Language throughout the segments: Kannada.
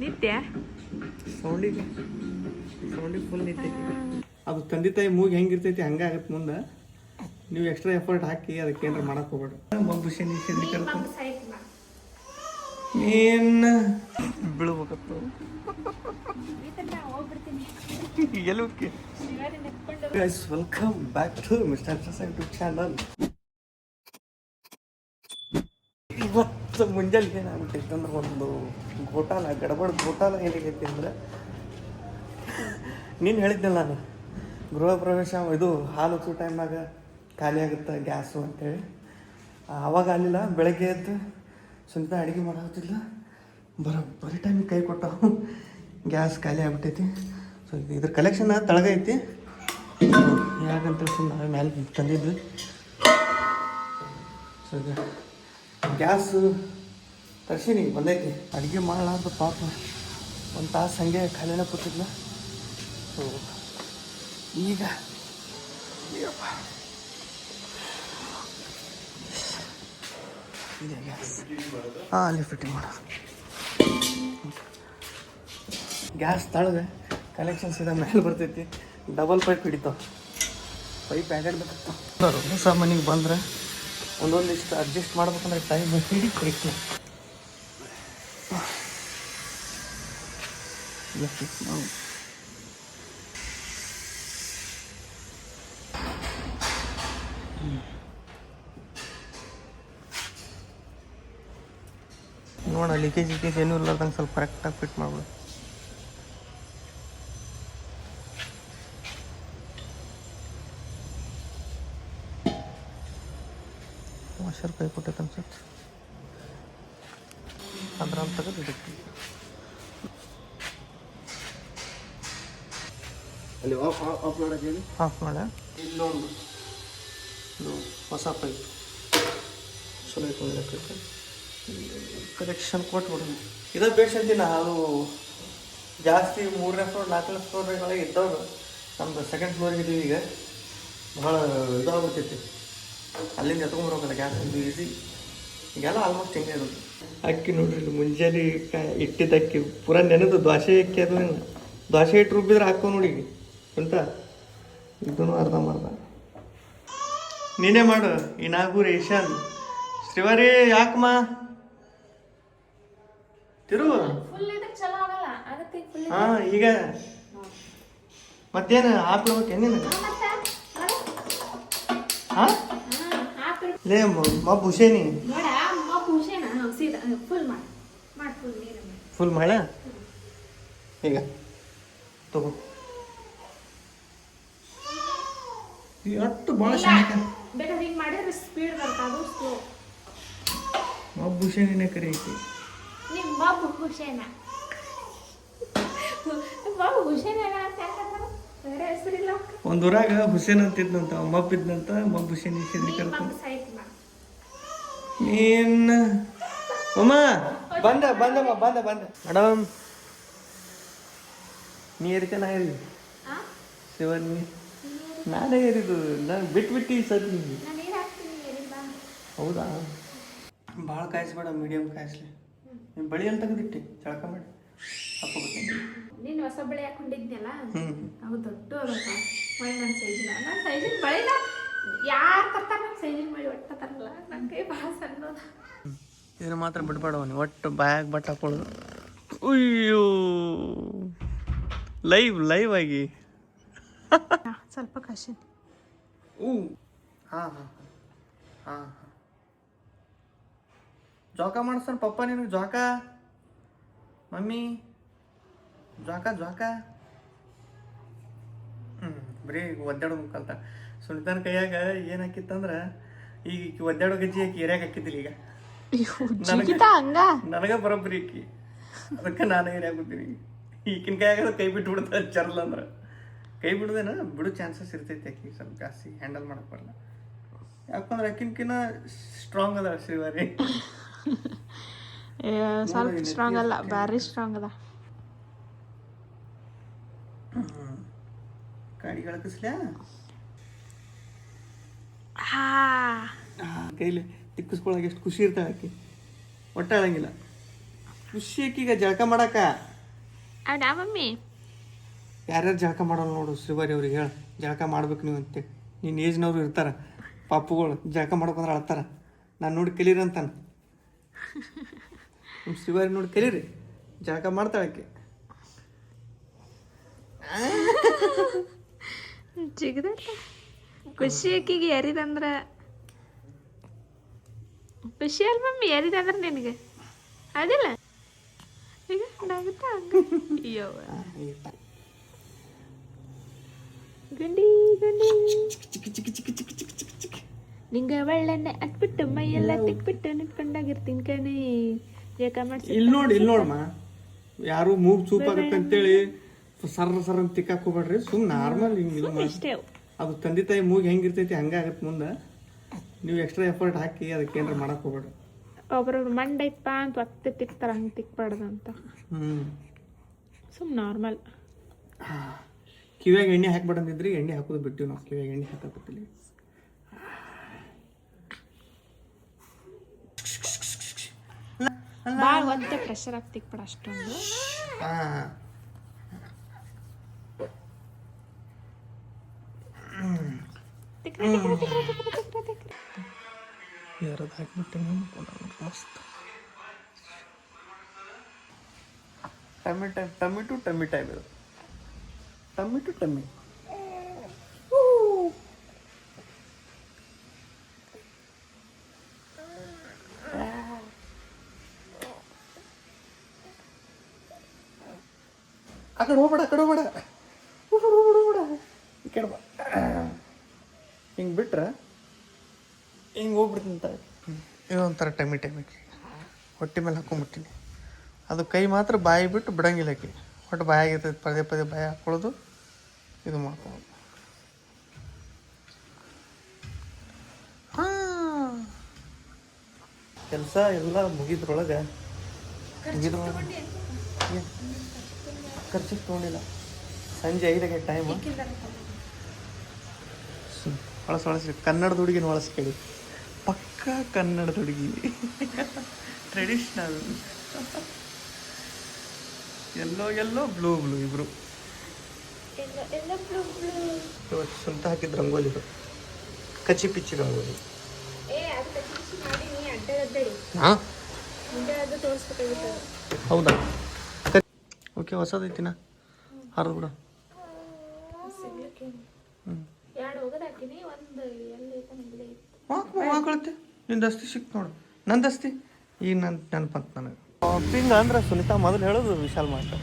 ನಿತ್ಯ ಸೌಂಡಿಗೆ ಫುಲ್ ನಿತ್ಯ. ಅದು ತಂದೆ ತಾಯಿ ಮೂಗಿ ಹೆಂಗಿರ್ತೈತಿ ಹಂಗೆ ಆಗತ್ತೆ ಮುಂದೆ. ನೀವು ಎಕ್ಸ್ಟ್ರಾ ಎಫರ್ಟ್ ಹಾಕಿ ಅದಕ್ಕೆ ಏನಾರ ಮಾಡಕ್ಕೆ ಹೋಗ್ಬೇಡ್ರಿ. ಮಬ್ಬು ಶನಿ ಏನು ಬೀಳ್ಬೇಕತ್ತು ಎಲ್ಲೋಕೆ. Guys welcome back to Mister YouTube channel. ಇವತ್ತು ಮುಂಜಾನೆ ಏನಾಗ್ಬಿಟ್ಟೈತೆ ಅಂದ್ರೆ ಒಂದು ಗಡಬಡ ಘೋಟಾಲ ಏನಾಗೈತಿ ಅಂದ್ರೆ, ನೀನು ಹೇಳಿದ್ನಲ್ಲ ನಾನು ಗೃಹ ಪ್ರವೇಶ ಇದು ಹಾಲು ಉಚ್ಚೋ ಟೈಮ್ನಾಗ ಖಾಲಿ ಆಗುತ್ತೆ ಗ್ಯಾಸು ಅಂತೇಳಿ. ಆವಾಗ ಆಗಲಿಲ್ಲ. ಬೆಳಗ್ಗೆ ಎದ್ದು ಸ್ವಲ್ಪ ಅಡುಗೆ ಮಾಡೋದಿಲ್ಲ, ಬರೀ ಟೈಮಿಗೆ ಕೈ ಕೊಟ್ಟವು. ಗ್ಯಾಸ್ ಖಾಲಿ ಆಗ್ಬಿಟ್ಟೈತಿ. ಸೊ ಇದ್ರ ಕಲೆಕ್ಷನ್ ತಳಗೈತಿ, ಯಾಕಂತ ನಾವೇ ಮೇಲೆ ತಂದಿದ್ವಿ. ಸೊ ಇದು ಗ್ಯಾಸು ತರ್ಸೀನಿ, ಬಂದೈತಿ. ಅಡುಗೆ ಮಾಡಲಾರ್ದು ಪಾಪ ಒಂದು ತಾಸು ಹಾಗೆ ಖಾಲಿನ ಕೂತಿದ್ಲ. ಸೊ ಈಗ ಇದೆ ಗ್ಯಾಸ್. ಅಲ್ಲಿ ಫಿಟ್ಟಿಂಗ್ ಮಾಡೋದು. ಗ್ಯಾಸ್ ತಳಗೆ ಕಲೆಕ್ಷನ್ಸ್ ಇದೆ, ಮೇಲೆ ಬರ್ತೈತಿ. ಡಬಲ್ ಪೈಪ್ ಹಿಡಿತಾವ. ಪೈಪ್ ಆಗಾಡ್ಬೇಕಾಗ್ತಾವ. ಹೊಸ ಮನೆಗೆ ಬಂದರೆ ಒಂದೊಂದಿಷ್ಟು ಅಡ್ಜಸ್ಟ್ ಮಾಡ್ಬೇಕಂದ್ರೆ ಟೈಮ್ ಹಿಡಿತೈತಿ. ನೋಡ ಲೀಕೇಜ್ ಏನೂ ಇರ್ಲಾರ್ದಂಗೆ ಸ್ವಲ್ಪ ಕರೆಕ್ಟಾಗಿ ಫಿಟ್ ಮಾಡ್ಬಿಡು. ವಾಷರ್ ಕೈ ಕೊಟ್ಟೈತೆ ಅನ್ಸುತ್ತೆ. ಅದ್ರ ತೆಗೆದು ಇಡಕ್ಕೆ ಅಲ್ಲಿ ಆಫ್ ಮಾಡ. ಇಲ್ಲೊಂದು ಇದು ಹೊಸ ಪೈಪ್ ಚಲೋ ಐತೆ. ಕಲೆಕ್ಷನ್ ಕೊಟ್ಬಿಡು. ಇದೇ ಬೇಸ್ ಅಂತೀನಿ. ಅದು ಜಾಸ್ತಿ 3ನೇ ಫ್ಲೋರ್ 4ನೇ ಫ್ಲೋರ್ಗಳಿಗೆ ಇದ್ದವ್ರು. ನಮ್ದು 2nd ಫ್ಲೋರಿಗೆ ಇದೀವಿ. ಈಗ ಭಾಳ ಇದಾಗ್ಬಿಡ್ತೈತಿ. ಅಲ್ಲಿಂದ ಎತ್ಕೊಂಡ್ಬರ್ಬೇಕಲ್ಲ ಗ್ಯಾಸ್. ಇದು ಈಸಿ. ಈಗೆಲ್ಲ ಆಲ್ಮೋಸ್ಟ್ ಹಿಂಗೆ ಇರೋದು. ಅಕ್ಕಿ ನೋಡ್ರಿ, ಮುಂಜಾನೆ ಇಟ್ಟಿದ್ದ ಅಕ್ಕಿ ಪೂರ ನೆನೆದು ದ್ವಾಸೆ ಅಕ್ಕಿ. ಅದು ದ್ವಾಸೆ ಇಟ್ಟು ರುಬ್ಬಿದ್ರೆ ಹಾಕೋ ನೋಡಿ ಅಂತ. ಇದೂ ಅರ್ಧಂಬರ್ಧ ನೀನೇ ಮಾಡು. ಇನಾಗುರೇಷನ್ ಶ್ರೀವಾರಿ ಯಾಕಮ್ಮ ತಿರು. ಹಾಂ, ಈಗ ಮತ್ತೇನು ಹಾಕ್ಬೇಕು ಏನೇನು? ಹಾಂ ಲೇ ಮಬ್ಬು ಹುಷೇನಿ ಫುಲ್ ಮಾಡ. ಈಗ ತಗೋ. ಎಷ್ಟು ಭಾಳ ಮಬ್ಬು ಹುಷೇನಿನ ಕರೆ ಐತಿ. ಒಂದು ಊರಾಗ ಹುಸೇನ್ ಅಂತಿದ್ನಂತ, ಮಬ್ಬ ಇದ್ನಂತ. ಮಬ್ಬು ಹುಸೇನಿ ಕರ್ಕೊಂಡು ನೀನ್ ಅಮ್ಮ ಬಂದ ಮೇಡಮ್. ನೀ ಏರಿಕೆ ನಾ ಏರಿ ಶಿವನ್ ನಾನೇ ಏರಿದು. ನಾನು ಬಿಟ್ಬಿಟ್ಟು ಸರ್. ಹೌದಾ? ಭಾಳ ಕಾಯಿಸ್ಬೇಡ, ಮೀಡಿಯಮ್ ಕಾಯಿಸ್ಲಿ. ನೀವು ಬಳಿ ಅಂತ ತೆಗೆದಿಟ್ಟಿ ಚಳಕ ಮಾಡಿ ಹಾಕೋಬೇಕು. ನೀನು ಹೊಸ ಬಳೆ ಹಾಕೊಂಡಿದ್ನಲ್ಲ, ಅವು ದೊಡ್ಡ ನನ್ನ ಸೈಜಿನ. ನನ್ನ ಸೈಜಿನ ಬಳೆನ ಯಾರು ತರ್ತಾರೆ? ನನ್ನ ಸೈಜಿನ ಬಳೆ ಒಟ್ಟು ತರಲ್ಲ. ನನ್ನ ಕೈ ಭಾಳ ಸಣ್ಣದ. ಇದನ್ನು ಮಾತ್ರ ಬಿಡ್ಬೇಡವ ನೀವು. ಒಟ್ಟು ಬ್ಯಾಗ್ ಬಟ್ ಹಾಕೊಳ್ಳೋದು. ಅಯ್ಯೋ, ಲೈವ್ ಆಗಿ ಸ್ವಲ್ಪ ಕಷ್ಟ. ಹಾಂ ಜೋಕ ಮಾಡಿಸ್ತಾನ ಪಪ್ಪ ನಿನಗೆ. ಜೋಕ ಮಮ್ಮಿ ಜೋಕ ಬರೀ ಒದ್ದಾಡೋದು ಕಲ್ತ. ಸುನಿತನ ಕೈಯಾಗ ಏನು ಹಾಕಿತ್ತಂದ್ರೆ, ಈಗ ಒದ್ದಾಡೋ ಗಜ್ಜಿ ಹಾಕಿ ಏರಿಯಾಗ ಹಾಕಿದ್ದಿಲ್ಲ. ಈಗ ನನಗೆ ಬರೋಬ್ಬರಿ ಈಕಿ. ಅದಕ್ಕೆ ನಾನು ಏರಿಯಾಗ ಕೂತೀನಿ. ಈಗಿನ ಕೈಯಾಗ ಕೈ ಬಿಟ್ಟು ಬಿಡ್ತಾರೆ ಚರಲ್ಲ ಅಂದ್ರೆ. ಕೈ ಬಿಡೋದೇನ ಬಿಡೋ ಚಾನ್ಸಸ್ ಇರ್ತೈತಿ. ಆಕಿ ಸ್ವಲ್ಪ ಜಾಸ್ತಿ ಹ್ಯಾಂಡಲ್ ಮಾಡಕ್ಕೆ ಬರಲ್ಲ. ಯಾಕಂದ್ರೆ ಆಕಿನ್ಕಿನ್ನ ಸ್ಟ್ರಾಂಗ್ ಅದ ಶ್ರೀವಾರಿ. ಸ್ವಲ್ಪ ಸ್ಟ್ರಾಂಗ್ ಅಲ್ಲ, ಬ್ಯಾರಿ ಸ್ಟ್ರಾಂಗ್ ಅದ. ಗಾಡಿ ಕಳಕಿಸ್ಲ್ಯಾ ಕೈಲಿ ತಿಕ್ಕಿಸ್ಕೊಳಕ್ಕೆ ಎಷ್ಟು ಖುಷಿ ಇರ್ತಾಳೆ ಆಕಿ. ಒಟ್ಟ ಆಗಂಗಿಲ್ಲ ಖುಷಿ ಆಕಿಗ ಜಳಕ ಮಾಡಾಕ. ಅವನಾ ಮಮ್ಮಿ ಯಾರ್ಯಾರು ಜಳಕ ಮಾಡೋಲ್ಲ ನೋಡು ಶ್ರೀವಾರಿ ಅವ್ರಿಗೆ ಹೇಳ ಜಳಕ ಮಾಡ್ಬೇಕು ನೀವು ಅಂತೇಳಿ ನಿನ್ನ ಏಜ್ನವ್ರು ಇರ್ತಾರೆ ಪಾಪುಗಳು ಜಳಕ ಮಾಡ್ಕೊಂಡ್ರೆ ಅಳ್ತಾರ ನಾನು ನೋಡಿ ಕಲೀರಿ ಅಂತಾನೆ ನಿಮ್ಮ ಶ್ರೀವಾರಿ ನೋಡಿ ಕಲೀರಿ ಜಳಕ ಮಾಡ್ತಾಳಕ್ಕೆ ಜಿಗದ ಖುಷಿ ಆಕಿಗೆ ಯಾರಿದಂದ್ರ ಖುಷಿ ಅಲ್ಲ ಮಮ್ಮಿ ಯಾರಿದಂದ್ರ ನಿನಗೆ ಅದಿಲ್ಲ ಈಗ ನಾಗುತ್ತಾ ಹಂಗ ಅಯ್ಯೋ ಗಂಡಿ ಗಂಡಿ ನಿಂಗ ಒಳ್ಳೆಣ್ಣೆ ಹಾಕ್ಬಿಟ್ಟು ಮೈಯೆಲ್ಲ ತಿಕ್ಬಿಟ್ಟು ನಿಂತ್ಕೊಂಡಾಗಿರ್ತೀನಿ ಕಣೆ ಯಾಕ ಮಾಡ್ಸಿ ಇಲ್ಲಿ ನೋಡಮ್ಮ ಯಾರು ಮೂಗ್ ಚೂಪಾಗತ್ತೆ ಅಂತೇಳಿ ಸರ ಅಂತ ತಿಕ್ಕಾಕ್ ಹೋಗ್ಬೇಡ್ರಿ ಸುಮ್ ನಾರ್ಮಲ್ ಹಿಂಗೆ ಇಷ್ಟೇ ಅದು ತಂದೆ ತಾಯಿ ಮೂಗ್ ಹೆಂಗಿರ್ತೈತಿ ಹಂಗಾಗತ್ತೆ ಮುಂದೆ ನೀವು ಎಕ್ಸ್ಟ್ರಾ ಎಫರ್ಟ್ ಹಾಕಿ ಅದಕ್ಕೆ ಏನಾರ ಮಾಡಕ್ ಹೋಗ್ಬೇಡ್ರಿ ಒಬ್ರೊಬ್ರು ಮಂಡೈಪ್ಪ ಅಂತ ಒತ್ತೆ ತಿಕ್ತಾರ ಹಂಗೆ ತಿಕ್ಬಾರ್ದು ಅಂತ ಸುಮ್ ನಾರ್ಮಲ್ ಕಿವ್ಯಾಗ ಎಣ್ಣೆ ಹಾಕ್ಬೇಡಂದಿದ್ರಿ ಎಣ್ಣೆ ಹಾಕೋದು ಬಿಟ್ಟಿವಿ ನಾವು ಕಿವ್ಯಾಗ ಎಣ್ಣೆ ಹಾಕತ್ತಿಲ್ಲ ಭಾಳ ಒತ್ತೆ ಪ್ರೆಷರ್ ಆಗಿ ತಿಕ್ಬೇಡ ಅಷ್ಟೊಂದು ಯಾರದು ಹಾಕ್ಬಿಟ್ಟೆ ಮಸ್ತ್ ಟೊಮೆಟೊ ಇದು ಟೊಮೆಟೊ ಆ ಕಡೆ ಹೋಗ್ಬೇಡ ಈ ಕಡೆ ಬಾ ಹಿಂಗೆ ಬಿಟ್ರೆ ಹಿಂಗೆ ಹೋಗ್ಬಿಡ್ತೀನಿ ಇದೊಂಥರ ಟೊಮೆಟೊ ಹೊಟ್ಟೆ ಮೇಲೆ ಹಾಕೊಂಡ್ಬಿಡ್ತೀನಿ ಅದು ಕೈ ಮಾತ್ರ ಬಾಯಿ ಬಿಟ್ಟು ಬಿಡಂಗಿಲ್ಲ ಆಕಿ ಒಟ್ಟು ಬಾಯಾಗಿರ್ತೈತೆ ಪದೇ ಪದೇ ಬಾಯಿ ಹಾಕ್ಕೊಳ್ಳೋದು ಇದು ಮಾಡ್ಕೊಳ್ಳೋದು ಕೆಲಸ ಎಲ್ಲ ಮುಗಿದ್ರೊಳಗೆ ಖರ್ಚಿಗೆ ತೊಗೊಂಡಿಲ್ಲ ಸಂಜೆ 5ಕ್ಕೆ ಟೈಮು ಹೊಳಸಿ ಕನ್ನಡದ ಹುಡುಗಿನ ಹೊಳಸಿ ಕೇಳಿ ಪಕ್ಕ ಕನ್ನಡದ ಹುಡುಗಿ ಟ್ರೆಡಿಷ್ನಲ್ ಎಲ್ಲೋ ಬ್ಲೂ ಇಬ್ರು ಇವತ್ತು ಸ್ವಂತ ಹಾಕಿದ ರಂಗೋಲಿ ಇದು ಕಚ್ಚಿ ಪಿಚ್ಚಿ ರಂಗೋಲಿ ಹೌದಾ ಓಕೆ ಹೊಸದೈತಿನ ಹರಿದು ಬಿಡು ಹಾಕೊಳತ್ತೆ ನಿಂದು ದಸ್ತಿ ಸಿಕ್ತು ನೋಡು ನನ್ನ ದಸ್ತಿ ಈಗ ನೆನಪಂತ ನನಗೆ ಶಾಪಿಂಗ್ ಅಂದ್ರೆ ಸುನಿತಾ ಮೊದಲು ಹೇಳೋದು ವಿಶಾಲ್ ಮಾರ್ಟ್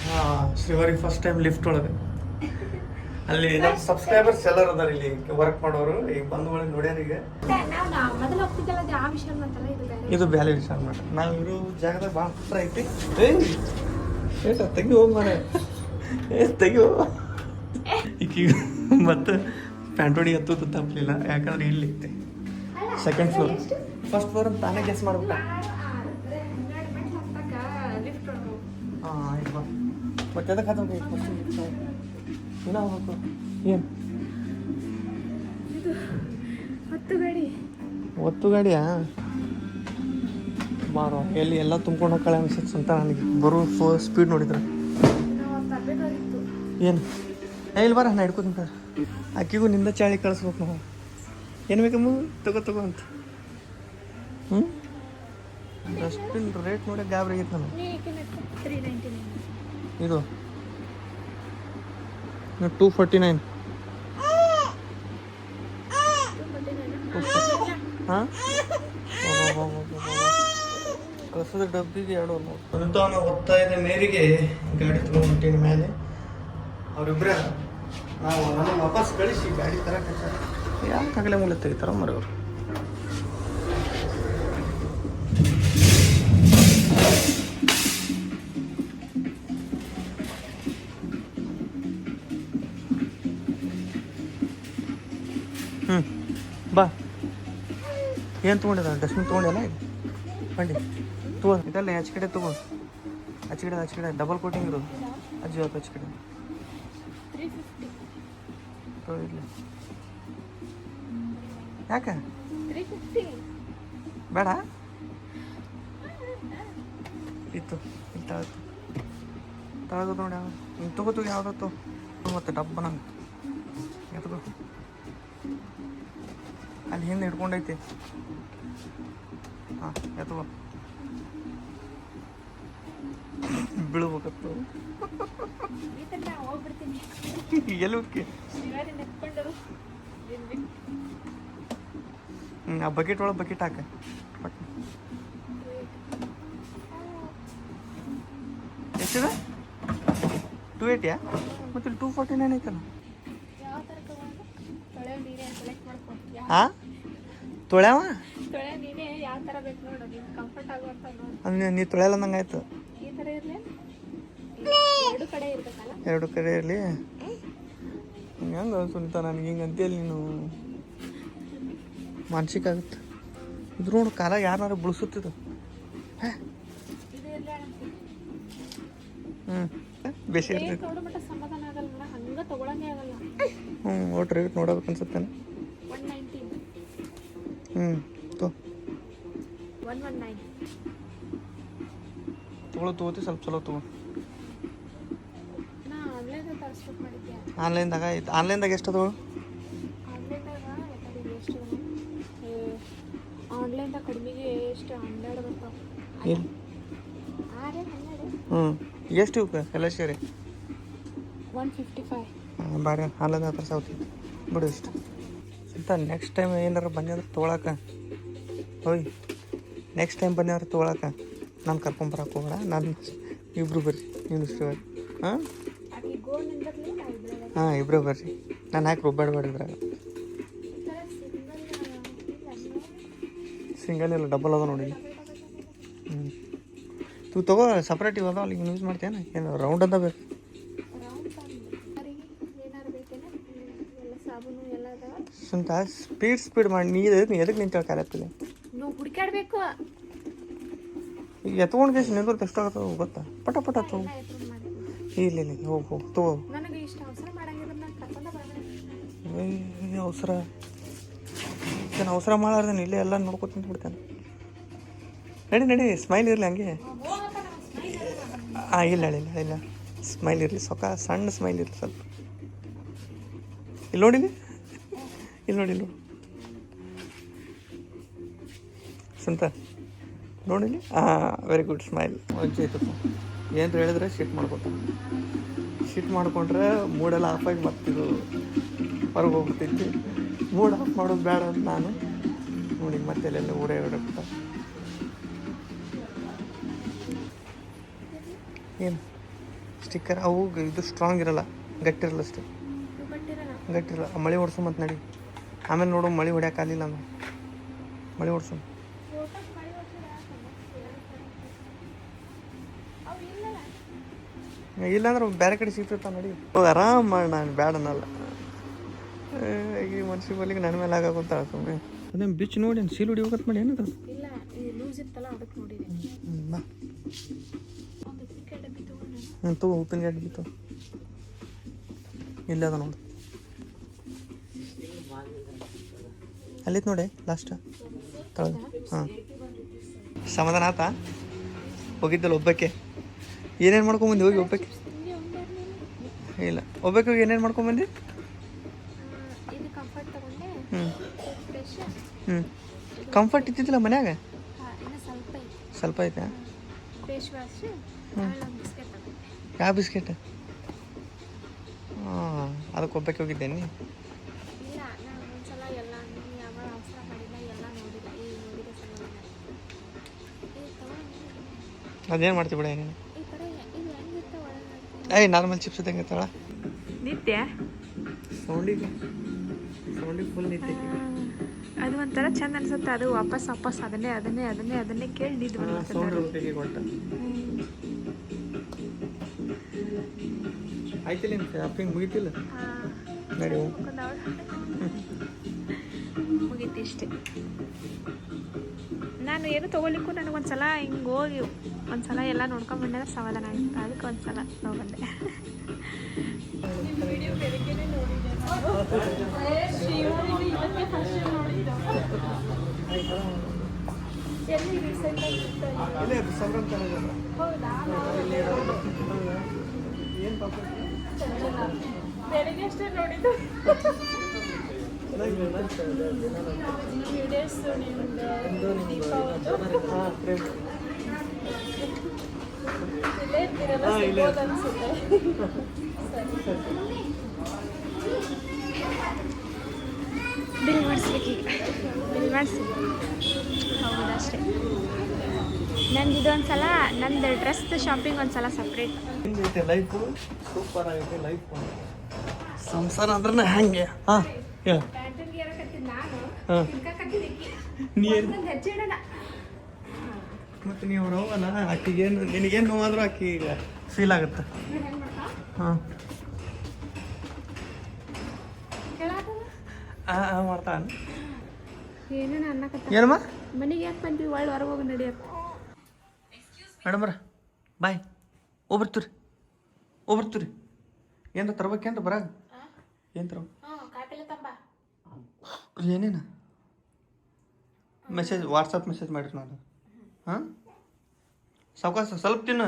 ಹಾಂ ಶ್ರೀವಾರಿ ಫಸ್ಟ್ ಟೈಮ್ ಲಿಫ್ಟ್ ಒಳಗೆ ಅಲ್ಲಿ ನಮ್ಮ ಸಬ್ಸ್ಕ್ರೈಬರ್ಸ್ ಎಲ್ಲರೂ ಅದಾರ ಇಲ್ಲಿ ವರ್ಕ್ ಮಾಡೋರು ಈಗ ಬಂದು ಒಳಗೆ ನೋಡ್ಯಾರ ಈಗ ಇದು ಬ್ಯಾಲೆ ವಿಶಾಲ್ ಮಾರ್ಟ್ ನಾವು ಇರೋ ಜಾಗದಾಗ ಭಾಳ ಹತ್ರ ಐತಿ ತೆಗಿ ಹೋಗಿ ಮಾರ ತೆಗಿಯೋ ಈಗೀಗ ಮತ್ತೆ ಪ್ಯಾಂಟೋಡಿ ಹತ್ತು ತಪ್ಪಲಿಲ್ಲ ಯಾಕಂದ್ರೆ ಇಲ್ಲಿ ಐತೆ ಸೆಕೆಂಡ್ ಫ್ಲೋರ್ ಫಸ್ಟ್ ಫ್ಲೋರ್ ಅಂತ ತಾನೇ ಗೆಸ್ ಮಾಡ್ಬಿಟ್ಟ ಹಾಂ ಆಯ್ತು ಬಾ ಮತ್ತೆ ಅದಕ್ಕೆ ಹಾಕೋಬೇಕು ಇನ್ನೂ ಹೋಗ್ಬೇಕು ಏನು ಒತ್ತು ಗಾಡಿಯಾ ಬಾರೋ ಎಲ್ಲಿ ಎಲ್ಲ ತುಂಬ್ಕೊಂಡು ಹೋಗ್ಕಳೆ ಅನ್ಸುತ್ತೆ ಅಂತ ನನಗೆ ಬರೋ ಸ್ಪೀಡ್ ನೋಡಿದ್ರೆ ಏನು ಇಲ್ಲಿ ಬರ ನಾ ಹಿಡ್ಕೊತೀನಿ ಅಕ್ಕಿಗೂ ನಿಂದ ಚಾಳಿ ಕಳಿಸ್ಬೇಕು ನಾವು ಏನು ಬೇಕಮ್ಮ ತಗೋ ಅಂತ ಡಸ್ಟ್ಬಿನ್ ರೇಟ್ ನೋಡಿ ಗಾಬರಿ ಆಗೈತೆ ನಾನು ಇದು 249 ಹಾಂ ಕಸದ ಡಬ್ಬಿಗೆ ಎರಡು ಸ್ವಂತವನ್ನ ಒತ್ತಾಯದ ಮೇರೆಗೆ ಗಾಡಿ ತೊಗೊಂಡ್ಬಿಟ್ಟಿನ ಮೇಲೆ ಅವರಿಬ್ಬರೇ ನಾವು ನನಗೆ ವಾಪಸ್ ಕಳಿಸಿ ಗಾಡಿ ತರಕ್ಕೆ ಯಾಕೆ ಆಗಲೇ ಮೂಲೆ ತೆಗಿತಾರ ಮರವರು ಬಾ ಏನು ತೊಗೊಂಡಿದ ಡಸ್ಟ್ಬಿನ್ ತೊಗೊಂಡಿಲ್ಲ ಇದು ಬಂಡಿ ತಗೋ ಇದಲ್ಲ ಆಚೆ ಕಡೆ ತಗೋ ಆಚೆ ಕಡೆ ಡಬಲ್ ಕೋಟಿಂಗ್ ಇರೋದು ಅಜ್ಜಿ ಆಚೆ ಕಡೆ ತಗೊಳ್ಳಿ ಯಾಕೆ ಬೇಡ ಇತ್ತು ಇಲ್ಲಿ ತಳಗದು ನೋಡಿ ಯಾವ ಹಿಂಗೆ ತಗೋತು ಯಾವ್ದತ್ತು ಮತ್ತು ಡಬ್ಬ ನಂಗೆ ಎತ್ಕೋ ಅಲ್ಲಿ ಹಿಂದೆ ಹಿಡ್ಕೊಂಡೈತಿ ಹಾಂ ಎತ್ಕೋ ಬೀಳ್ಬೇಕತ್ತು ಎಲ್ಲಕ್ಕೆ ಆ ಬಕೆಟ್ ಒಳಗೆ ಬಕೆಟ್ ಹಾಕ ಎಷ್ಟಿದೆ 280 ಮತ್ತೆ 249 ಐತಲ್ಲ ಹಾಂ ತೊಳ್ಯಾವ ಅಂದ್ರೆ ನೀ ತೊಳೆಯಲ್ಲ ನಂಗೆ ಆಯ್ತು ಎರಡು ಕಡೆ ಇರಲಿ ಹೆಂಗೆ ಸುನಿತಾ ನನಗೆ ಹಿಂಗೆ ಅಂತೇಳಿ ನೀನು ಮಾನಸಿಕ ಆಗುತ್ತೆ ಇದ್ರ ನೋಡು ಕಾಲ ಯಾರನ್ನಾರು ಬಿಡಿಸುತ್ತಿದ್ದು ಬೇಸಿ ಇರ್ತೈತೆ ಒಟ್ಟು ರೇಟ್ ನೋಡಬೇಕು ಅನ್ಸುತ್ತೇನೆ ತಗೋತಿ ಸ್ವಲ್ಪ ಚಲೋ ತಗೋ ಆನ್ಲೈನ್ದಾಗ ಐತೆ ಆನ್ಲೈನ್ದಾಗ ಎಷ್ಟು ತಗೋ ಆನ್ಲೈನ್ದಾಗ ಕಡಿಮೆಗೆ ಎಷ್ಟು 12 ಬರ್ತಾವೆ ಇಲ್ಲ ಎಷ್ಟು ಇವಕ್ಕೆ ಎಲ್ಲ ಸೇರಿ 155 ಬಾರಿ ಆನ್ಲೈನ್ ಹತ್ರ ಸೌತಿ ಬಿಡು ಇಷ್ಟು ಅಂತ ನೆಕ್ಸ್ಟ್ ಟೈಮ್ ಏನಾರು ಬಂದ್ರೆ ತೊಗೊಳಕ್ಕೆ ಹೋಯ್ ನೆಕ್ಸ್ಟ್ ಟೈಮ್ ಬಂದ್ರೆ ತೊಗೊಳಕ್ಕೆ ನಾನು ಕರ್ಕೊಂಬರಕ್ಕೆ ಹೋಗೋಣ ನಾನು ಇಬ್ಬರು ಬರ್ರಿ ನೀನು ಇಷ್ಟು ಹಾಂ ಇಬ್ಬರು ಬರ್ರಿ ನಾನು ಯಾಕೆ ರುಬ್ಬಾಡ್ಬೇಡಿದ್ರಾಗ ಸಿಂಗಲ್ ಇಲ್ಲ ಡಬಲ್ ಅದ ನೋಡಿ ತೂ ತಗೋ ಸಪ್ರೇಟ್ ಇವಾಗ ಅಲ್ಲಿ ಯೂಸ್ ಮಾಡ್ತೇನೆ ಏನು ರೌಂಡ್ ಅಂತ ಬೇಕು ಸ್ವಂತ ಸ್ಪೀಡ್ ಮಾಡಿ ನೀ ಎದಕ್ಕೆ ನಿಂತ ಕಾಲಪ್ಪಿಲ್ಲ ಹುಡುಕಾಡ್ಬೇಕು ಈಗ ಎತ್ಕೊಂಡು ಕೇಸ್ ನಿಂದ್ರೆ ಎಷ್ಟಾಗತ್ತ ಗೊತ್ತಾ ಪಟ ಪಟ ತಗೋ ಇಲ್ಲ ಹೋಗು ತಗೋ ಅವಸರ ಏನು ಅವಸರ ಮಾಡಾರ್ದೇನೆ ಇಲ್ಲೇ ಎಲ್ಲ ನೋಡ್ಕೊತ ನಿಂತ್ಬಿಡ್ತೇನೆ ನಡಿ ಸ್ಮೈಲ್ ಇರಲಿ ಹಂಗೆ ಇಲ್ಲ ಸ್ಮೈಲ್ ಇರಲಿ ಸಣ್ಣ ಸ್ಮೈಲ್ ಇರಲಿ ಸ್ವಲ್ಪ ಇಲ್ಲಿ ನೋಡಿ ಸಂತ ನೋಡಿಲಿ ವೆರಿ ಗುಡ್ ಸ್ಮೈಲ್ ಅಜ್ಜಿ ಆಯ್ತಪ್ಪ ಏನಾರು ಹೇಳಿದ್ರೆ ಶಿಟ್ ಮಾಡ್ಕೊಂಡ್ರೆ ಮೂಡೆಲ್ಲ ಆಫಾಗಿ ಮತ್ತಿದು ಹೊರಗೆ ಹೋಗ್ಬಿಡ್ತೈತಿ ಮೂಡ್ ಆಫ್ ಮಾಡೋದು ಬೇಡ ಅಂತ ನಾನು ನೋಡಿ ಮತ್ತೆ ಎಲ್ಲೆಲ್ಲ ಊರೇ ಹೊರಬಿಟ್ಟ ಏನು ಸ್ಟಿಕ್ಕರ್ ಅವು ಇದು ಸ್ಟ್ರಾಂಗ್ ಇರಲ್ಲ ಗಟ್ಟಿರಲ್ಲ ಅಷ್ಟೇ ಗಟ್ಟಿರಲ್ಲ ಮಳೆ ಓಡಿಸು ಮತ್ತು ನಡಿ ಆಮೇಲೆ ನೋಡು ಮಳೆ ಹೊಡ್ಯೋಕ್ಕಾಗಲಿಲ್ಲ ಅಂದ್ರೆ ಮಳೆ ಓಡಿಸು ಇಲ್ಲಾಂದ್ರೆ ಬೇರೆ ಕಡೆ ಸಿಗ್ತಿರ್ತಾವ ನಡಿ ಆರಾಮ್ ಮಾಡಿ ನಾನು ಬ್ಯಾಡ ಅನ್ನಲ್ಲ ಈ ಮನ್ಸಿಗೆ ಬಲ್ಲಿಗೆ ನನ್ನ ಮೇಲೆ ಆಗಾಕೊಂತ ಸುಮ್ಮನೆ ಅದೇ ಬಿಚ್ ನೋಡಿ ಸೀಲ್ ಹೊಡಿ ಹೋಗತ್ ಮಾಡಿ ಏನದು ಬಾ ತಗೋ ಉಪ್ಪಿನಕಾಯಿ ಡಬ್ಬಿ ತಗೋ ಇಲ್ಲದ ನೋಡಿ ಅಲ್ಲಿತ್ತು ನೋಡಿ ಲಾಸ್ಟ್ ತಳಗ ಹಾಂ ಸಮಾಧಾನ ಆತ ಹೋಗಿದ್ದಲ್ಲ ಒಬ್ಬಕ್ಕೆ ಏನೇನು ಮಾಡ್ಕೊಂಬಂದು ಹೋಗಿ ಒಬ್ಬಕ್ಕೆ ಇಲ್ಲ ಒಬ್ಬಕ್ಕೆ ಹೋಗಿ ಏನೇನು ಮಾಡ್ಕೊಂಬಂದು ಕಂಫರ್ಟ್ ಇದ್ದಿದ್ದಿಲ್ಲ ಮನ್ಯಾಗ ಸ್ವಲ್ಪ ಐತೆ ಯಾವ ಬಿಸ್ಕೆಟ್ ಅದಕ್ಕೆ ಒಬ್ಬಕ್ಕೆ ಹೋಗಿದ್ದೇನೆ ಅದೇನು ಮಾಡ್ತೀವಿ ಬಿಡ ಏನೇನು ನಾರ್ಮಲ್ ಚಿಪ್ಸ್ ಇದ್ದಂಗೆ ತಳ ನಿತ್ಯ ಸೌಂಡಿಗೆ ಫುಲ್ ನಿತ್ಯ ಅದು ಒಂಥರ ಚಂದ ಅನ್ಸುತ್ತೆ ಅದು ವಾಪಸ್ ಅದನ್ನೇ ಕೇಳಿ ನಿದ್ದು ಸೌಂಡ್ ಕೊಟ್ಟ ಆಯ್ತಿಲ್ಲ ನಿಮ್ಗೆ ಶಾಪಿಂಗ್ ಮುಗಿತಿಲ್ಲ ನಡಿ ಮುಗೀತಿ ಇಷ್ಟೇ ನಾನು ಏನು ತೊಗೊಲಿಕ್ಕೂ ನನಗೊಂದ್ಸಲ ಹಿಂಗೆ ಹೋಗಿ ಒಂದ್ಸಲ ಎಲ್ಲ ನೋಡ್ಕೊಂಡ್ಬಂದ್ರೆ ಸಮಾಧಾನ ಆಗಿತ್ತು ಅದಕ್ಕೆ ಒಂದ್ಸಲ ಹೋಗ್ಬಂದೆ ಎಲ್ಲಿ ರೀಸೆಂಟ್ ಆಗಿ ಇಲ್ಲೇ ಸಂಭ್ರಮ ಚೆನ್ನಾಗಲ್ಲ ಹೌದಾ ಏನು ಪಾಪ ಬೆಳಿಗ್ಗೆ ಅಷ್ಟೇ ನೋಡಿದ್ದು ವಿಡಿಯೋಸ್ ಹಾಂ ಪ್ರೇಮ್ ಇಲ್ಲೇ ಇರ್ತೀರಲ್ಲ ಸಿಗ್ಬೋದು ಅನ್ಸುತ್ತೆ ಬಿಲ್ ಮಾಡಿಸ್ಬೇಕೀಗ ಬಿಲ್ ಮಾಡಿಸಿ ಹೌದಷ್ಟೇ ನಂದು ಇದೊಂದ್ಸಲ ನಂದು ಡ್ರೆಸ್ ಶಾಪಿಂಗ್ ಒಂದ್ಸಲ ಸಪ್ರೇಟ್ ಹೆಂಗೈತೆ ಲೈಫು ಸೂಪರ್ ಆಗೈತೆ ಲೈಫ್ ಸಂಸಾರ ಅಂದ್ರೆ ಹಂಗೆ ಹಾಂ ಹೇಳ ಹಾಂ ಮತ್ತು ನೀವು ನೋವಲ್ಲ ಆಕಿಗೇನು ನಿನಗೇನು ನೋವಾದ್ರೂ ಆಕಿ ಫೀಲ್ ಆಗುತ್ತೆ ಹಾಂ ಹಾಂ ಮಾಡ್ತಾನೆ ಏನೇನು ಅನ್ನಕತ್ತ ಏನಮ್ಮ ಮನೆಗೆ ಯಾಕೆ ಬಂದ್ವಿ ಒಳ್ಳೆ ಹೊರಗೆ ಹೋಗಿ ನಡಿಯತ್ತ ಮೇಡಮ್ರ ಬಾಯ್ ಹೋಗ್ಬರ್ತೀರಿ ಹೋಗ್ಬರ್ತೀರಿ ಏನ್ರ ತರ್ಬೇಕೇನ್ರ ಬರಾಗ ಏನು ತರ್ಬೇಕು ಏನೇನು ಮೆಸೇಜ್ ವಾಟ್ಸಪ್ ಮೆಸೇಜ್ ಮಾಡಿರಿ ನಾನು ಹಾಂ ಸಾವಕಾಶ ಸ್ವಲ್ಪ ತಿನ್ನು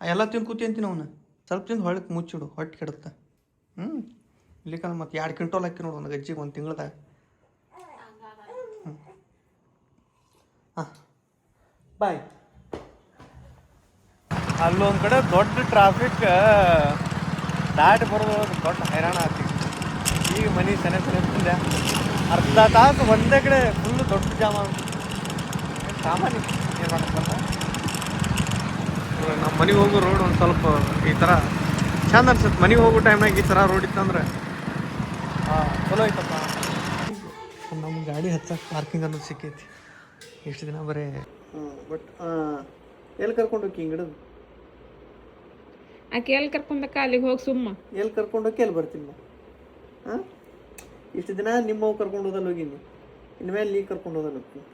ಎಲ್ಲ ತಿಂದು ಕೂತಿ ಅಂತೀನಿ ಅವನು ಸ್ವಲ್ಪ ತಿಂದು ಹೊಳಕ್ಕೆ ಮುಚ್ಚಿಡು ಹೊಟ್ಟೆ ಕೆಡುತ್ತೆ ಇಲ್ಲಿಕಂದ್ರೆ ಮತ್ತೆ 2 ಕ್ವಿಂಟಲ್ ಹಾಕಿ ನೋಡು ಒಂದು ಗಜ್ಜಿಗೆ ಒಂದು ತಿಂಗಳದಾಗ ಹಾಂ ಬಾಯ್ ಅಲ್ಲೊಂದು ಕಡೆ ದೊಡ್ಡ ಟ್ರಾಫಿಕ್ ದಾಟಿ ಬರೋದು ದೊಡ್ಡ ಹೈರಾಣ ಆಗ್ತಿ ಈಗ ಮನೆ ಸನೆ ತಿಂದೆ ಅರ್ಧ ತಾಸು ಒಂದೇ ಕಡೆ ಫುಲ್ಲು ದೊಡ್ಡ ಜಾಮ ಸಾಮಾನ್ಯ ಏನು ಮಾಡಕ್ಕಲ್ಲ ನಮ್ಮ ಮನೆಗೆ ಹೋಗೋ ರೋಡ್ ಒಂದು ಸ್ವಲ್ಪ ಈ ಥರ ಚಂದ ಅನ್ಸುತ್ತೆ ಮನೆಗೆ ಹೋಗೋ ಟೈಮ್ನಾಗ ಈ ಥರ ರೋಡ್ ಇತ್ತಂದ್ರೆ ಹಾಂ ಚಲೋ ಐತಪ್ಪ ನಮ್ಮ ಗಾಡಿ ಹಚ್ಚಕ್ಕೆ ಪಾರ್ಕಿಂಗ್ ಅನ್ನೋದು ಸಿಕ್ಕೈತಿ ಎಷ್ಟು ದಿನ ಬರೀ ಬಟ್ ಎಲ್ಲಿ ಕರ್ಕೊಂಡು ಹೋಗಿ ಹಿಂಗೆ ಹಿಡಿದು ಆಕೆ ಎಲ್ಲಿ ಕರ್ಕೊಂಡಕ್ಕ ಅಲ್ಲಿಗೆ ಹೋಗಿ ಸುಮ್ಮ ಎಲ್ಲಿ ಕರ್ಕೊಂಡು ಹೋಗಿ ಎಲ್ಲಿ ಬರ್ತೀನಿ ನಾ ಹಾಂ ಇಷ್ಟು ದಿನ ನಿಮ್ಮವು ಕರ್ಕೊಂಡು ಹೋದಲ್ಲಿ ಹೋಗಿನಿ ಇನ್ಮೇಲೆ ನೀ ಕರ್ಕೊಂಡು ಹೋದಲ್ಲಿ ಹೋಗ್ತೀನಿ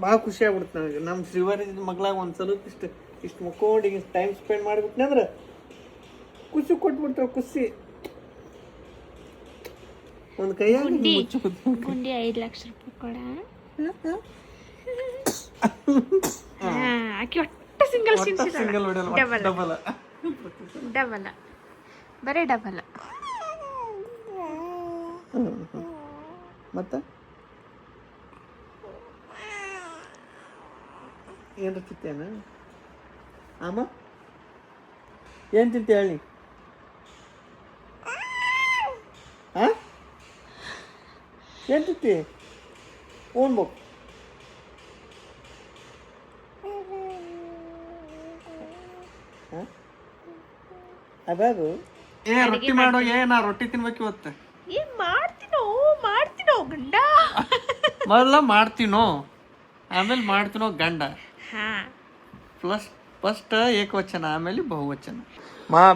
ಭಾಳ ಖುಷಿ ಆಗ್ಬಿಡ್ತು ನನಗೆ ನಮ್ಮ ಶ್ರೀವಾರಿ ಮಗ್ಳಾಗ ಒಂದು ಸ್ವಲ್ಪ ಇಷ್ಟು ಮಕ್ಕೊಂಡು ಈಗ ಟೈಮ್ ಸ್ಪೆಂಡ್ ಮಾಡಿಬಿಟ್ನೆ ಅಂದ್ರೆ ಖುಷಿ ಕೊಟ್ಬಿಡ್ತಾರೆ ಖುಷಿ ಒಂದು ಕೈಯಾಗಿ ಗುಂಡಿ 5 ಲಕ್ಷ ರೂಪಾಯಿ ಕೊಡ ಆಕೆ ಒಟ್ಟು ಸಿಂಗಲ್ ಸಿಂಗಲ್ ಡಬಲ್ ಡಬಲ್ ಬರೀ ಡಬಲ್ ಮತ್ತೆ ಏನು ತಿಂತೇನ ಆಮ ಏನು ತಿಂತೆ ಹೇಳಿ ಹಾಂ ಏನು ತಿಂತಿ ಓನ್ಬೇಕು ಅದಾದು ಏ ರೊಟ್ಟಿ ಮಾಡೋ ನಾ ರೊಟ್ಟಿ ತಿನ್ಬೇಕು ಇವತ್ತು ಮಾಡ್ತೀನೋ ಗಂಡ ಮೊದಲ ಮಾಡ್ತೀನೋ ಆಮೇಲೆ ಮಾಡ್ತೀನೋ ಗಂಡ ಹಾಂ ಫಸ್ಟ್ ಏಕವಚನ ಆಮೇಲೆ ಬಹುವಚನ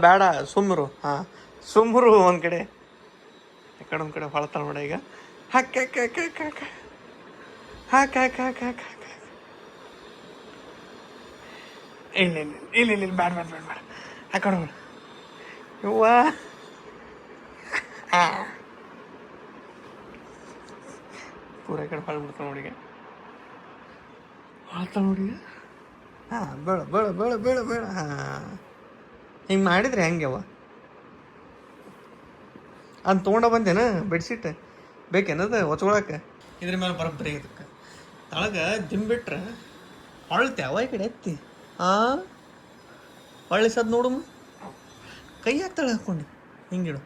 ಬೇಡ ಸುಮ್ಮರು ಹಾಂ ಸುಮ್ಮರು ಒಂದು ಕಡೆ ಒಂದು ಕಡೆ ಹೊಳತಾಳ ಬೇಡ ಈಗ ಹಾಕ ಇಲ್ಲ ಬೇಡ ಹಾಕೊಂಡು ಯವ್ವ ಪೂರ ಕಡೆ ಹೊಳ್ಬಿಡ್ತಾವ ನೋಡಿಗೆ ಹೊಳ್ತಾಳ ನೋಡಿಗ ಹಾಂ ಬೇಡ ಹಾಂ ಹಿಂಗೆ ಮಾಡಿದ್ರೆ ಹೆಂಗೆವ ಅದು ತೊಗೊಂಡ ಬಂದೇನ ಬೆಡ್ಶೀಟ್ ಬೇಕೇನದ ಹೊಚ್ಕೊಳಕ್ಕೆ ಇದ್ರ ಮೇಲೆ ಬರೋಬ್ಬರಿ ಇದಕ್ಕೆ ತಳಗ ದಿಂಬಿಟ್ರೆ ಹೊಳ್ತ್ಯಾವ ಈ ಕಡೆ ಎತ್ತಿ ಹಾಂ ಹೊಳ್ಳಿಸದ್ ನೋಡಮ್ಮ ಕೈ ಹಾಕ್ತಾಳೆ ಹಾಕ್ಕೊಂಡು ಹಿಂಗಿಡು